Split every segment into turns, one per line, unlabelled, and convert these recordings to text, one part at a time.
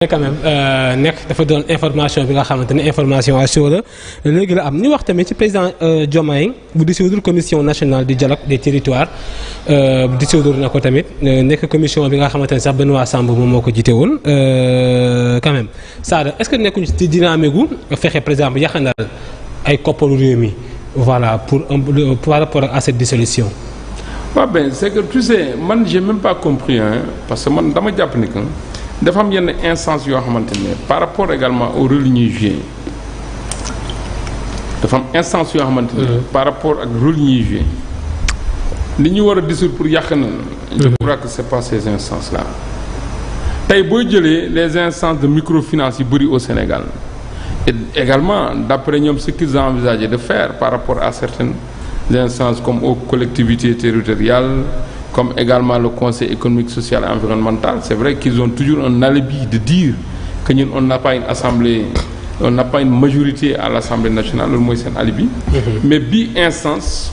quand même nekk dafa doon information bi nga xamante ne information à chaud la léegi la am ñu wax tamit ci président Diomaye bu dissoudre commission nationale du dialogue des territoires dissoudre na ko tamit nekk commission bi nga xamante ne sax Benoît Sambou moom moo ko jiite woon quand même Sada est-ce que nekkuñu ci dynamique gu fexe par exemple yaxanal ay koppalu réew mi voilà pour par rapport à cette dissolution.
waaw ben c'est que tu sais man j'ai même pas compris hein parce que man dama jàpp ni que dafa am yenn instance yoo xamante ne par rapport également au rôle yi ñuy joué dafa am instance yoo xamante ne par rapport ak rôle yi ñuy joué li ñu war a dissoudre pour yàq na je crois que c'est pas ces instances là tey boo jëlee les instances de microfinance yu bëri au Sénégal et également d'après ñoom ce qu'ils envisageaient de faire par rapport à certaines instances comme aux collectivités territoriales comme également le Conseil économique, social et environnemental. C'est vrai qu'ils ont toujours un alibi de dire que nous, on n'a pas une assemblée, on n'a pas une majorité à l'Assemblée nationale, le moins c'est un alibi. Mais bi instance,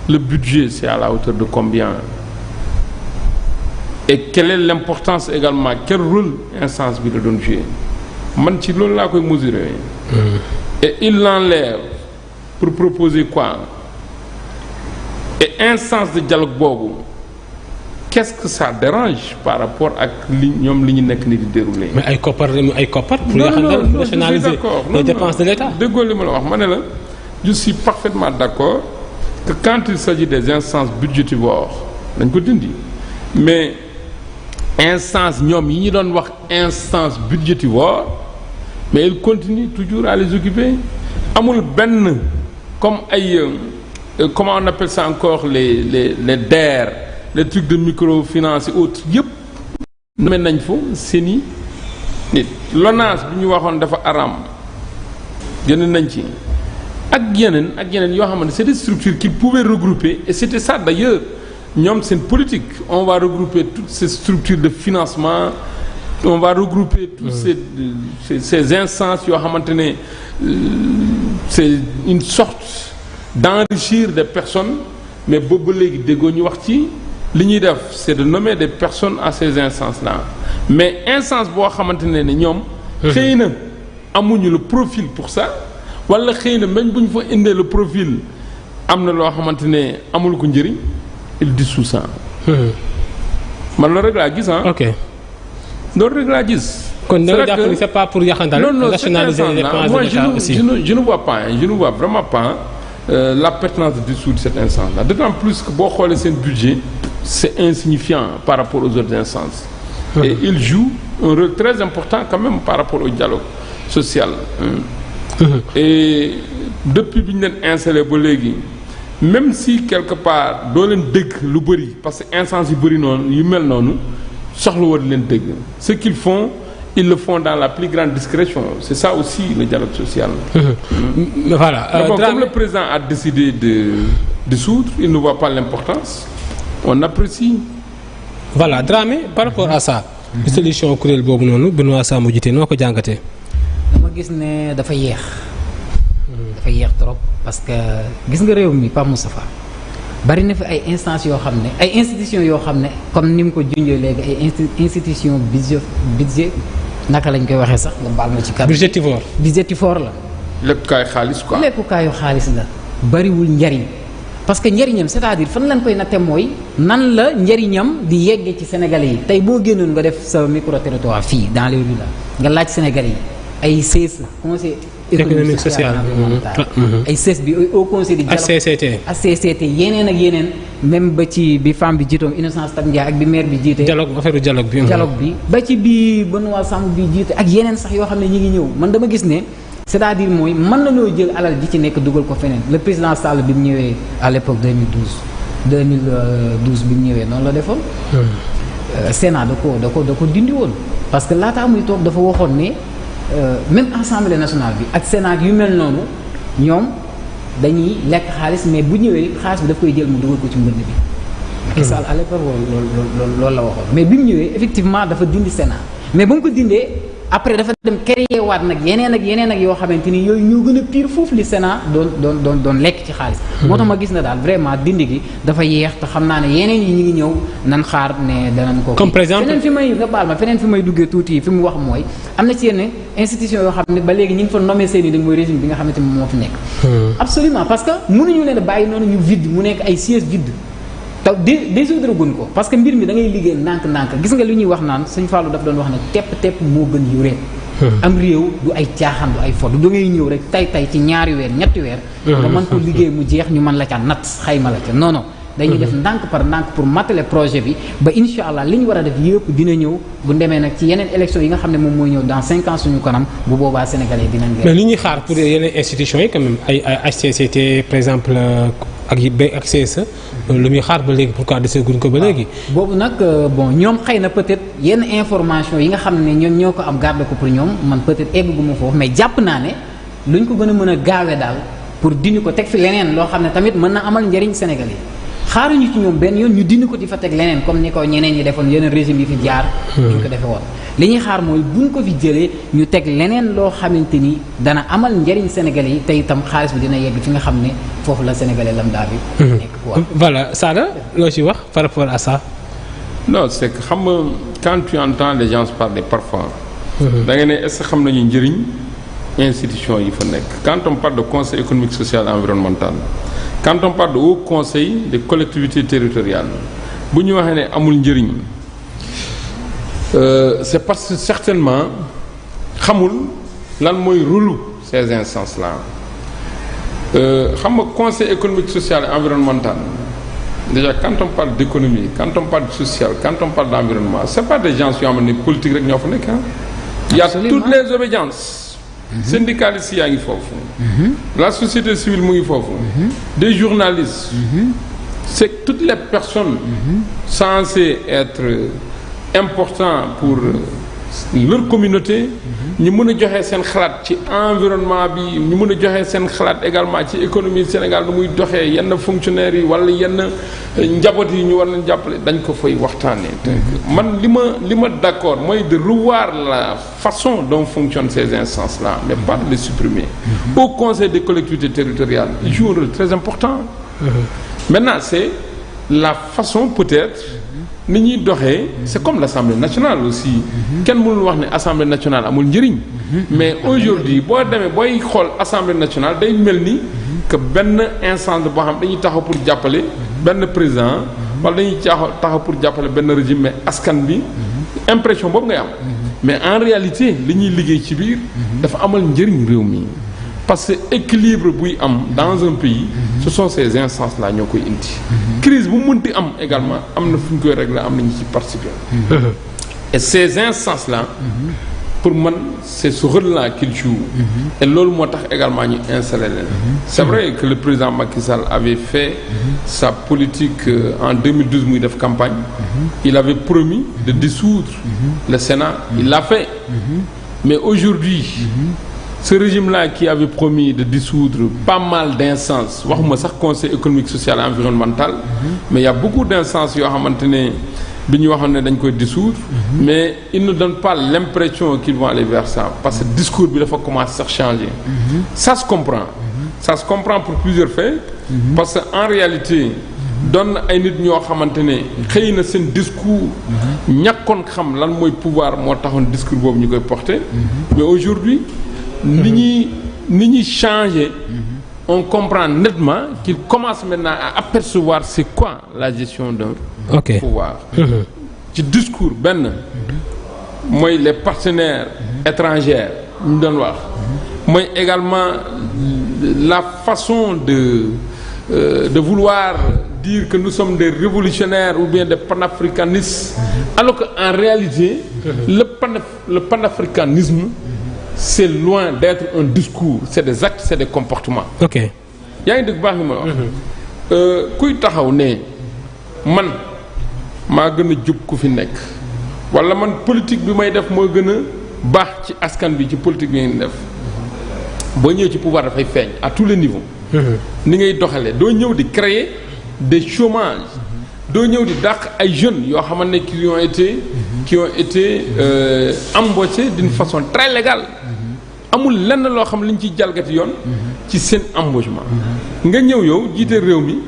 le budget c'est à la hauteur de combien? Et quelle est l'importance également? Quel rôle instance bi la doon jouer? Man ci loolu laa koy mesurer. Et il l'enlève pour proposer quoi? Et instance de dialogue boobu. Qu'est-ce que ça dérange par rapport ak li ñoom li ñu nekk ni di dérouler.
mais ay koppar pour yaxanal nationaliser les dépenses de l'État.
déggoo li ma la wax ma ne la je suis parfaitement d'accord que quand il s'agit des instances budgétivores dañ ko dindi mais instance ñoom yi ñu doon wax instance budgétivore mais ils continuent toujours à les occuper amul benn comme ay comment on appelle ça encore les DER. Les trucs de microfinance et autres yëpp nommé nañ fa seeni nit LONASE bi ñu waxoon dafa aram jënd nañ ci ak yeneen yoo xamante c'est des structures qu'ils pouvaient regrouper et c'était ça d'ailleurs ñoom seen politique on va regrouper toutes ces structures de financement on va regrouper toutes ces instances yoo xamante ne c'est une sorte d'enrichir des personnes mais boobu léegi déggoo ñu wax ci li ñuy def c'est de nommer des personnes à ces instances-là mais instance boo xamante ne ñoom xëy na amuñu le profil pour ça wala xëy na même bu ñu fa indee le profil am na loo xamante ne amul ko njëriñ il dissout ça man loolu rek laa gis ah.
ok
loolu rek laa gis.
kon da nga jàpp ni c'est pas pour yaxanal nationaliser les dépenses de l'État aussi.
je ne vois pas je ne vois vraiment pas la pertinence de dissoudre cette instance-là d'autant plus que boo xoolee seen budget c'est insignifiant par rapport aux autres instances et il joue un rôle très important quand même par rapport au dialogue social et depuis bi ñu leen installé ba léegi même si quelque part doo leen dégg lu bëri parce que instances yu bëri noonu yu mel noonu soxla woon leen dégg ce qu'ils font ils le font dans la plus grande discrétion c'est ça aussi le dialogue social.
Voilà.
Bon, comme le président a décidé de dissoudre il ne voit pas l'importance on apprécie.
Voilà Dramé par rapport à ça. dissolution kuréel boobu noonu Benoît Sambou jiite noo ko jàngatee.
dama gis ne dafa yéex. dafa yéex trop parce que gis nga réew mi Pape Moustapha bari na fi ay instances yoo xam ne ay institutions yoo xam ne comme ni mu ko junjee léegi ay institutions budget naka lañ koy waxee sax nga baal ma ci kàddu. budgétivore la.
lekkukaay xaalis quoi.
lekkukaayu xaalis la bariwul njariñ parce que njariñam c'est-à-dire fan lañ koy natte mooy nan la njariñam di yeggee ci Sénégalais yi tey boo génnoon nga def sa micro territoire fii dans les rues là nga laaj Sénégalais yi ay CESE conseil économique social environnemental ay CESE bi au conseil du dialogue HCCT yeneen ak yeneen même ba ci bi femme bi jiitoon Innocence Ntap Ndiaye ak bi maire bi jiite
affaire dialogue bi
ba ci bi Benoît Sambou bi jiite ak yeneen sax yoo xam ne ñi ngi ñëw man dama gis ne c'est-à-dire mooy mën nañoo jël alal ji ci nekk dugal ko feneen le président Sall bi mu ñëwee à l'époque 2012 bi mu ñëwee noonu la defoon Sénat da ko dindi woon parce que laata muy toog dafa waxoon ne même Assemblée nationale bi ak Sénat yu mel noonu ñoom dañuy lekk xaalis mais bu ñëwee xaalis bi daf koy jël mu dugal ko ci mbënd bi Macky Sall à l'époque loolu la waxoon mais bi mu ñëwee effectivement dafa dindi Sénat mais ba mu ko dindee après dafa dem créer waat nag yeneen ak yoo xamante ni yooyu ñoo gën a pire foofu li Sénat doon lekk ci xaalis. moo tax ma gis na daal vraiment dindi gi dafa yeex te xam naa ne yeneen yi ñu ngi ñëw nan xaar ne danañ ko.
comme par exemple
feneen fi may duggee tuuti fi mu wax mooy am na ci yenn institution yoo xam ne ba léegi ñu ngi fa nommé seen i dañ mooy régime bi nga xamante ni moo fi nekk. absolument parce que mënuñu leen a bàyyi noonu ñu vide mu nekk ay sièges vides. taw désoudre gun ko parce que mbir mi da ngay liggéey ndànk-ndànk gis nga li ñuy wax naan Sëñ Fallou daf doon wax ne tepp moo gën yu réet am réew du ay caaxaan du ay fo du ngay ñëw rek tay ci ñaari weer ñetti weer nga mën ko liggéey mu jeex ñu mën la ca natt xayma la ca non dañuy def ndànk par ndànk pour matale projet bi ba insha allah li ñu war a def yëpp dina ñëw bu demee nag ci yeneen élection yi nga xam ne moom mooy ñëw dans 5 ans suñu kanam bu boobaa sénégalais dinañ
mais li ñuy xaar pour yeneen institutions yi quand même ay HCCT par exemple ak CSE lu muy xaar ba léegi pourquoi deseguñ ko ba léegi.
boobu nag bon ñoom xëy na peut-être yenn information yi nga xam ne ñoom ñoo ko am garde ko pour ñoom man peut-être egguma foofu mais jàpp naa ne luñ ko gën a mën a gaawee daal pour dindi ko teg fi leneen loo xam ne tamit mën na amal njëriñ sénégalais xaaruñu ci ñoom benn yoon ñu dindi ko di fa teg leneen comme ni ko ñeneen ñi defoon yeneen régime yi fi jaar. ñu ko defee woon li ñuy xaar mooy buñ ko fi jëlee ñu teg leneen loo xamante ni dana amal njëriñ sénégalais yi te itam xaalis bi dina yegg fi nga xam ne foofu la sénégalais lambda bi. nekk quoi
voilà Sada loo ci wax par rapport à ça.
non c'est que xam nga quand tu entends les gens parler parfois. da nga ne est-ce que xam nañu njëriñ institution yi fa nekk. quand on parle de conseil économique social et environnemental. quand on parle de haut conseil des collectivités territoriales bu ñu waxee ne amul njëriñ c'est parce que certainement xamul lan mooy rôle ces instances là xam nga conseil économique social et environnemental déjà quand on parle d'économie quand on parle de social quand on parle d'environnement c'est pas des gens yoo xam ne politique rek ñoo fa nekk il y a toutes les obédiences syndicalistes yaa ngi foofu la société civile mu ngi foofu des journalistes c'est toutes les personnes censées être importants pour leur communauté ñu mën a joxe seen xalaat ci environnement bi ñu mën a joxe seen xalaat également ci économie Sénégal nu muy doxee yenn fonctionnaires yi wala yenn njaboot yi ñu war leen jàppale dañ ko fay waxtaanee. man li ma d'accord mooy de revoir la façon dont fonctionnent ces instances là mais pas de les supprimer. Au conseil des collectivités territoriales il joue un rôle très important. Maintenant c'est la façon peut-être ni ñuy doxee c'est comme l'Assemblée nationale aussi kenn mënul wax ne Assemblée nationale amul njëriñ mais aujourd'hui boo demee booy xool Assemblée nationale day mel ni que benn instance boo xam dañuy taxaw pour jàppale benn président wala dañuy taxaw pour jàppale benn régime mais askan bi impression boobu ngay am mais en réalité li ñuy liggéey ci biir dafa amal njëriñ réew mi parce que équilibre buy am dans un pays ce sont ces instances là ñoo koy indi crise bu mënti am également am na fu ñu koy régler am na ñu ci participer et ces instances là pour man c'est ce rôle là qu'ils jouent et loolu moo tax également ñu installé leen c'est vrai que le président Macky Sall avait fait sa politique en 2012 muy def campagne il avait promis de dissoudre le Sénat il l'a fait mais aujourd'hui ce régime-là qui avait promis de dissoudre pas mal d'instances waxuma sax conseil économique social et environnemental mais il y a beaucoup d'instances yoo xamante ne bi ñu waxoon ne dañ koy dissoudre mais ils ne donnent pas l'impression qu'ils vont aller vers ça parce que discours bi dafa commencer sax changer ça se comprend pour plusieurs faits parce que en réalité doon na ay nit ñoo xamante ne xëy na seen discours ñàkkoon xam lan mooy pouvoir moo taxoon discours boobu ñu koy porter mais aujourd'hui ni ñuy changer on comprend nettement qu'il commence maintenant à apercevoir c'est quoi la gestion d'un pouvoir ci discours benn mooy les partenaires étrangers ñu doon wax mooy également la façon de vouloir dire que nous sommes des révolutionnaires ou bien des panafricanistes alors que en réalité le panafricanisme c'est loin d'être un discours c'est des actes c'est des comportements.
ok
yaa ngi dégg baax ni ma wax. kuy taxaw ne man maa gën a jub ku fi nekk wala man politique bi may def moo gën a baax ci askan bi ci politique bi ngeen def boo ñëwee ci pouvoir dafay feeñ à tous les niveaux. ni ngay doxalee doo ñëw di créer des chômages doo ñëw di dàq ay jeunes yoo xamante ne qui ont été qui ont été embauchés d'une façon très légale. amul lenn loo xam li ñu ciy jalgati yoon. ci seen embauchement. nga ñëw yow jiite réew mi.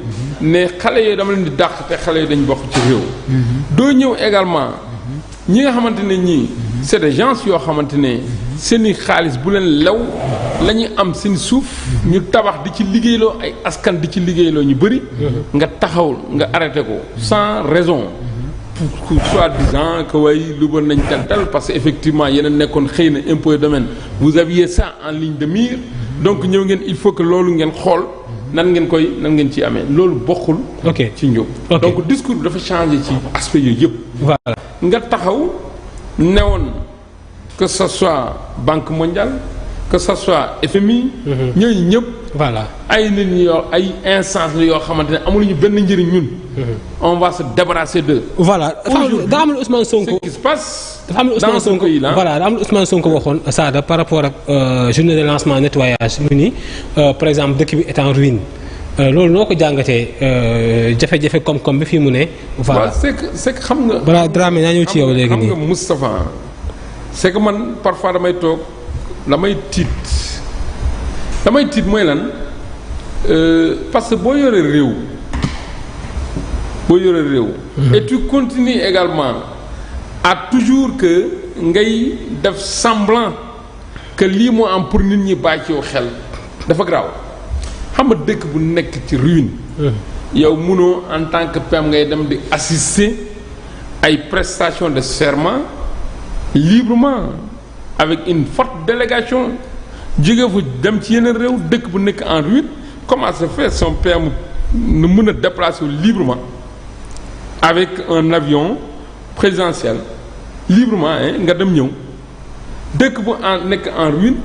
ne xale yooyu dama leen di dàq te xale yi dañ bokk ci réew. doo ñëw également ñi nga xamante ne ñii. c'est des gens yoo xamante ne seen i xaalis bu leen lew la ñuy am seen suuf. ñu tabax di ci liggéeyloo ay askan di ci liggéeyloo ñu bëri. nga taxaw nga arrêté ko sans raison. pour soi-disant que way lu bon nañ tel parce que effectivement yeneen nekkoon xëy na impôt et domaine vous aviez ça en ligne de mire donc ñëw ngeen il faut que loolu ngeen xool nan ngeen ci amee loolu bokkul. ci njub. donc discours bi dafa changé ci aspect yooyu yëpp.
voilà
nga taxaw newoon que ce soit Banque mondiale que ce soit FMI. ñooñu ñëpp.
voilà
ay nit ñi yoo ay instance la yoo xamante ne amuluñu benn njëriñ ñun. on va se débarrasser d'eux.
voilà daa am lu Ousmane Sonko.
ce qui se passe.
dafa am lu Ousmane Sonko voilà daa am lu Ousmane Sonko waxoon Sada par rapport ak journée de lancement nettoyage mu ni par exemple dëkk bi est en ruine loolu noo ko jàngatee jafe-jafe koom-koom bi fii mu ne. voilà
c'est que xam nga.
balaa Dramé naa ñëw ci yow léegi nii
xam nga Moustapha c'est que man parfois damay toog damay tiit mooy lan parce que boo yoree réew. et tu continues également à toujours que ngay def semblant que lii moo am pour nit ñi bàyyi ci yow xel dafa garaaw xam nga dëkk bu nekk ci ruine. yow munoo en tant que PM ngay dem di assister ay prestations de serment librement avec une forte délégation jóge fu dem ci yeneen réew dëkk bu nekk en ruine comment se fait son PM nu mën a déplacer librement avec un avion présidentiel librement nga dem ñëw dëkk bu nekk en ruine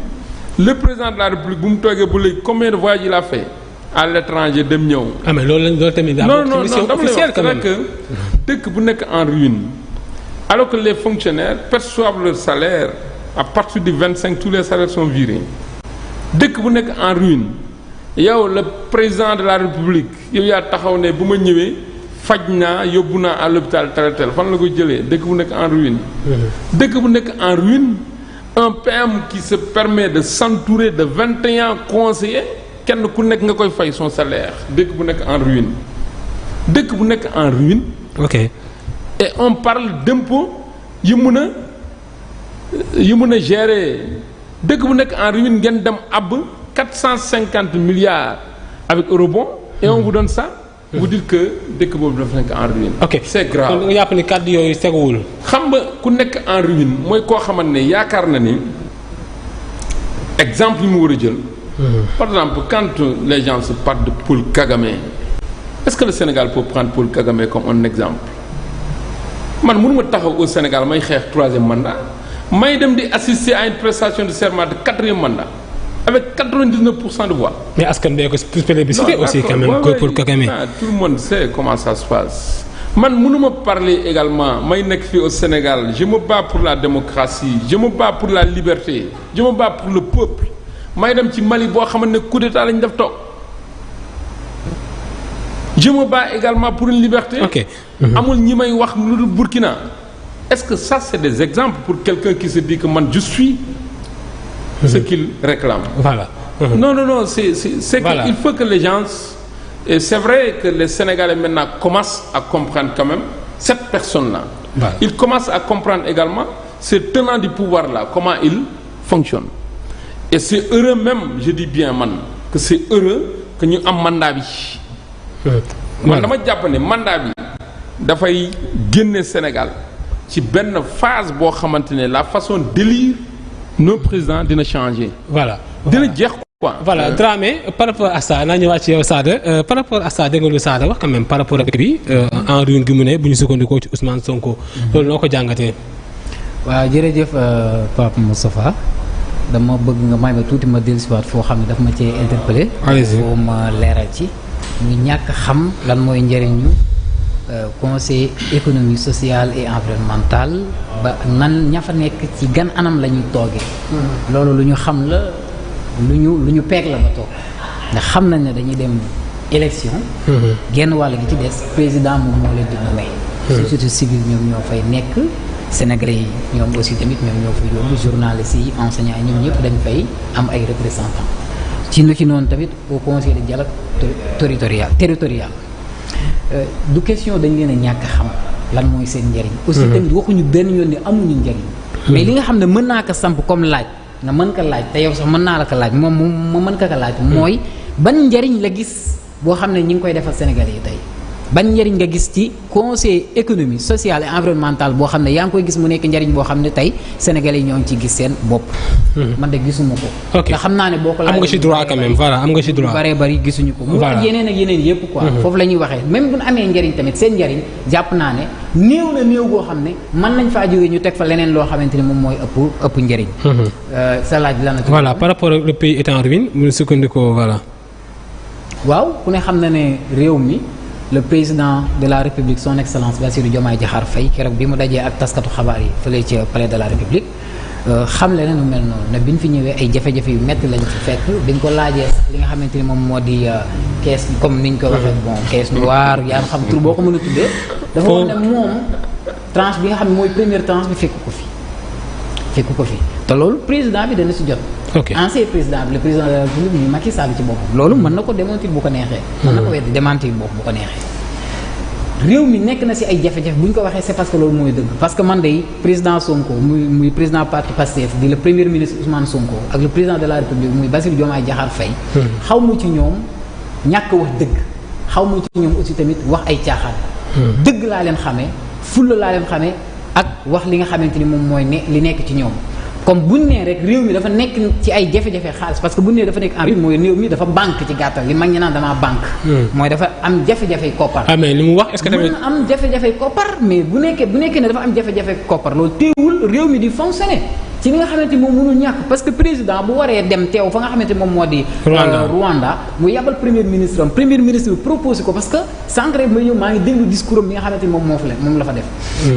le président de la République bu mu toogee ba léegi combien de voyages il a fait à l'étranger dem ñëw.
ah mais loolu tamit daa bokk ci mission officielle quand même.
que dëkk bu nekk en ruine alors que les fonctionnaires perçoivent leur salaire à partir du 25 tous les salaires sont virés dëkk bu nekk en ruine yow le président de la République yow yaa taxaw ne bu ma ñëwee. faj naa yóbbu naa à l'hôpital tel fan la ko jëlee dëkk bu nekk en ruine. dëkk bu nekk en ruine un PM qui se permet de s'entourer de 21 conseillers kenn ku nekk nga koy fay son salaire dëkk bu nekk en ruine. dëkk bu nekk en ruine.
ok
et on parle d'impôts yi mun a gérer dëkk bu nekk en ruine ngeen dem ab 450 milliards avec eurobond et on vous donne ça. vous dites que dëkk boobu dafa nekk en ruine.
ok
c'est grave
kon nga jàpp ni kàddu yooyu teguwul.
xam nga ku nekk en ruine mooy koo xamante ne yaakaar na ni exemple yi mu war a jël. par exemple quand les gens se parlent de Paul Kagame est-ce que le Sénégal peut prendre Paul Kagame comme un exemple man mënuma taxaw au Sénégal may xeex 3e mandat may dem di assister à une prestation de serment de 4e mandat. avec 99% de voix.
mais askan bee ko plébiscité aussi quand même pour Kagame.
Tout le monde sait comment ça se passe. man mënuma parler également may nekk fii au Sénégal je me bats pour la démocratie je me bats pour la liberté je me bats pour le peuple may dem ci Mali boo xamante ne coup d'état lañu def toog je me bats également pour une liberté.
ok
amul ñi may wax lu dul Burkina est-ce que ça c'est des exemples pour quelqu'un qui se dit que man je suis. ce qu'il réclame.
Voilà.
Non, c'est voilà. qu'il faut que les gens... Et c'est vrai que les Sénégalais maintenant commencent à comprendre quand même cette personne-là. Voilà. Ils commencent à comprendre également ces tenants du pouvoir-là, comment ils fonctionnent. Et c'est heureux même, je dis bien man, que c'est heureux que ñu am mandat bi. man dama jàpp ne mandat bi dafay génne Sénégal ci benn phase boo xamante ne la façon d'élire nos présidents dina changer.
voilà
dina jeex quoi.
voilà Dramé par rapport à ça naa ñëwaat ci yow Sada par rapport à ça dégg nga lu Sada wax quand même par rapport ak bi en ruine gi mu ne bu ñu sukkandikoo ci Ousmane Sonko. loolu noo ko jàngatee.
waaw jërëjëf Pape Moustapha dama bëgg nga may ma tuuti ma dellusiwaat foo xam ne daf ma cee interpellé. foo ma leeral ci. ñu ñàkk xam lan mooy njëriñu conseil économique social et environnemental ba nan ña fa nekk ci gan anam la ñuy toogee. loolu lu ñu xam la lu ñu peeg la ba toog ndax xam nañ ne dañuy dem élection. genn wàll gi ci des président moom moo leen di nommé. société civile ñoom ñoo fay nekk Sénégalais yi ñoom aussi tamit ñoom ñoo fa yóbbu journalistes yi enseignants yi ñoom ñëpp dañ fay am ay représentants ci lu ci noonu tamit au conseil de dialogue territorial du question dañ leen a ñàkk xam lan mooy seen njëriñ. aussi tamit waxuñu benn yoon ne amuñu njëriñ. mais li nga xam ne mën naa ko samp comme laaj nga mën ko laaj te yow sax mën naa la ko laaj moom mu mën ko laaj. mooy ban njëriñ la gis boo xam ne ñi ngi koy defal Sénégalais yi tey. ban njëriñ nga gis ci conseil économique social et environnemental boo xam ne yaa ngi koy gis mu nekk njëriñ boo xam ne tey Sénégalais yi ñoo ngi ciy gis seen bopp. man de gisuma ko.
ok
nga xam naa ne boo ko laajee
am nga ci droit quand même voilà am nga ci droit.
bare bari gisuñu ko.
voilà
mu yeneen ak yeneen yëpp quoi. foofu la ñuy waxee même bu ñu amee njëriñ tamit seen njëriñ jàpp naa ne néew na néew boo xam ne mën nañ faa jógee ñu teg fa leneen loo xamante ni moom mooy ëpp njëriñ. sa laaj lan la.
voilà par rapport ak le pays est en ruine mu sukkandikoo voilà.
waaw ku ne xam na ne réew mi. le président de la république son excellence Bassirou Diomaye Diakhar Faye keroog bi mu dajee ak taskatu xabaar yi fële ca palais de la république xam le ne nu mel noonu ne bi ñu fi ñëwee ay jafe-jafe yu métti lañ fi fekk bi ñu ko laajee sax li nga xamante ni moom moo di caisse comme ni ñu ko waxee bon caisse noire yaa xam tur boo ko mën a tuddee dafa wax ne moom tranche bi nga xam ne mooy première tranche bi fekk ko fi te loolu président bi dana si jot.
ok
ancien président bi le président de la République muy Macky Sall ci boppam loolu mën na ko démentir bu ko neexee. mën na ko weddi démentir bu ko neexee. réew mi nekk na si ay jafe-jafe bu ñu ko waxee c'est parce que loolu mooy dëgg parce que man de président Sonko muy président parti Pastef di le premier ministre Ousmane Sonko ak le président de la République muy Bassirou Diomaye Diakhar Faye. xaw ma ci ñoom ñàkk wax dëgg xaw ma ci ñoom aussi tamit wax ay caaxaan. dëgg laa leen xamee fulla laa leen xamee ak wax li nga xamante ni moom mooy ne li nekk ci ñoom. comme buñ nee rek réew mi dafa nekk ci ay jafe-jafe xaalis parce que buñ nee dafa nekk en ruine mooy réew mi dafa banque ci gàttal li mag ñi naan damaa banque. mooy dafa am jafe-jafe koppar.
ah mais li mu wax est-ce que tamit
mën na am jafe-jafe koppar mais bu nekkee ne dafa am jafe-jafe koppar loolu teewul réew mi di fonctionner ci li nga xamante moom mënul ñàkk parce que président bu waree dem teew fa nga xamante moom moo di. Rwanda mu yabal premier ministre bi proposé ko parce que sànq rek ma ñëw maa ngi déglu discours am bi nga xamante ni moom la fa def.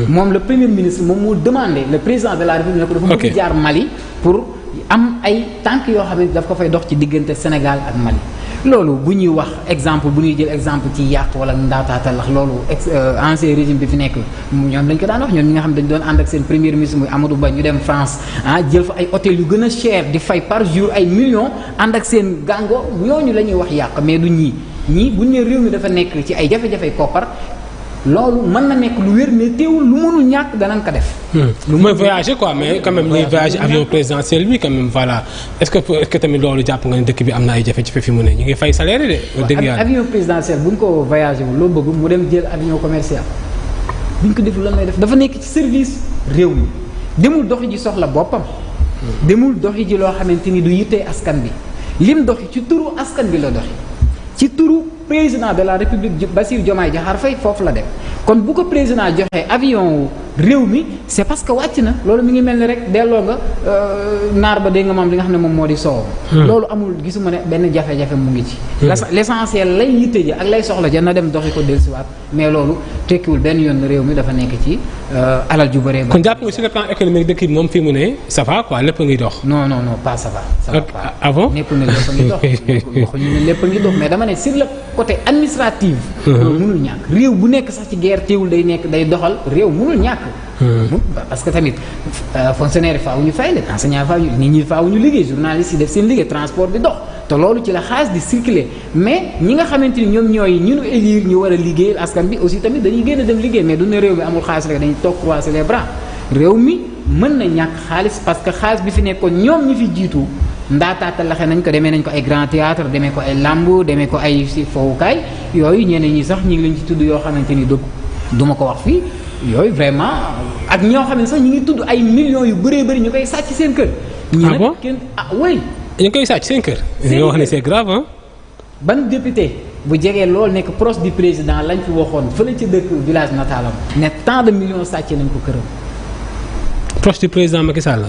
moom le premier ministre moom moo demandé le président de la République ne ko dafa bëgg jaar Mali pour am ay tànk yoo xamante daf ko fay dox ci diggante Sénégal ak Mali. loolu bu ñuy wax exemple bu ñuy jël exemple ci yàq wala ndaataatal lax loolu ancien régime bi fi nekk ñoom dañ ko daan wax ñoom ñi nga xam dañ doon ànd ak seen premier ministre muy Amadou Ba ñu dem France jël fa ay hôtel yu gën a cher di fay par jour ay millions ànd ak seen gàngo ñooñu la ñuy wax yàq mais du ñii bu ñu nee réew mi dafa nekk ci ay jafe-jafe koppar loolu mën na nekk lu wér mais teewul lu mënul ñàkk danañ ko def.
lu mooy voyager quoi mais quand même ñuy voyager avion présidentiel bi quand même voilà est-ce que tamit loolu jàpp nga ne dëkk bi am na ay jafe-jafe fi mu ne ñu ngi fay salaire de. dëgg yàlla
avion présidentiel bu ñu ko voyager wu loo bëgg mu dem jël avion commercial bu ñu ko deful lan lay def dafa nekk ci service réew mi demul doxi ji soxla boppam. demul doxi ji loo xamante ni du yittee askan bi lim doxi ci turu askan bi la doxi ci turu président de la République Bassirou Diomaye Diakhar Faye foofu la dem kon bu ko président joxee avion réew mi c'est parce que wàcc na loolu mi ngi mel ni rek delloo nga naar ba dégg nga moom li nga xam ne moom moo di soow loolu amul gisuma ne benn jafe-jafe mu ngi ci l'essentiel lay yitte ji ak lay soxla ja na dem doxi ko dellusiwaat mais loolu tekkiwul benn yoon réew mi dafa nekk ci alal ju bëree
kon jàpp nga sur le plan économique dëkk bi moom fii mu ne ça va quoi lépp a ngi dox
non pas ça va pas
avant
nekkul ne lépp a ngi dox waxuñu ne lépp a ngi dox mais dama ne sur le côté administratif loolu mënul ñàkk réew bu nekk sax ci guerre teewul day doxal réew mënul ñàkk parce que tamit fonctionnaire yi faaw ñu fay leen enseignant faaw ñu nit ñi faaw ñu liggéey journalistes yi def seen liggéey transport bi dox te loolu ci la xaalis di circuler mais ñi nga xamante ni ñoom ñooy ñu nu élire ñu war a liggéey askan bi aussi tamit dañuy génn dem liggéey mais du ne réew mi amul xaalis rek dañuy toog croiser les bras réew mi mën na ñàkk xaalis parce que xaalis bi fi nekkoon ñoom ñi fi jiitu ndaataata laxe nañ ko demee nañ ko ay grand théâtre demee ko ay lamb demee ko ay si fowukaay yooyu ñeneen ñi sax ñi ngi leen ci tudd yoo xamante ni duma ko wax fii yooyu vraiment ak ñoo xam ne sax ñu ngi tudd ay millions yu bëree bëri ñu koy sàcc seen kër. ñi nag kenn oui.
ñu koy sàcc seen kër. nga wax ne c'est grave hein.
ban député bu jegee loolu nekk proche du président lañ fi waxoon fële ci dëkk village natalam ne tant de millions sàcc nañ ko këram.
proche du président Macky Sall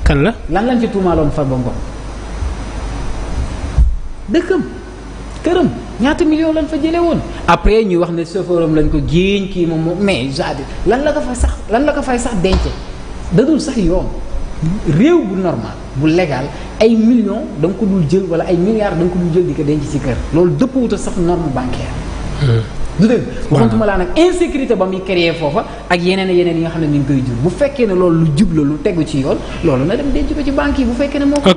kan la.
lan lañ fi tuumaaloon Farba Ngom dëkkam këram ñaata millions lañ fa jëlee woon. après ñuy wax ne chauffeuram lañ ko jéeñ kii moom mais c'est-à-dire lan la ko fay sax denc dadul sax yoon réew bu normal bu légal ay millions da nga ko dul jël wala ay milliards da nga ko dul jël di ko denc ci kër loolu dëppwuta sax norme bancaire du dëgg waxantuma laa nag insécurité ba muy créer foofa ak yeneen yi nga xam ne mi ngi koy jur bu fekkee ne loolu lu jub la lu tegu ci yoon loolu na dem denc ko ci banque yi bu fekkee ne moo ko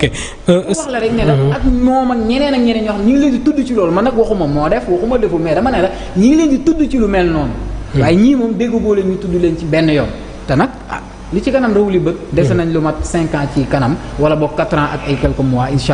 wax la rek ne la ak moom ak ñeneen ñoo xam ñu ngi leen di tudd ci loolu man nag waxuma moo def waxuma deful mais dama ne la ñi ngi leen di tudd ci lu mel noonu waaye ñii moom dégg boo leen ñu tudd leen ci benn yoon te nag li ci kanam rawuli bët dese nañ lu mat 5 ans ci kanam wala boog 4 ans ak ay quelques mois incha allah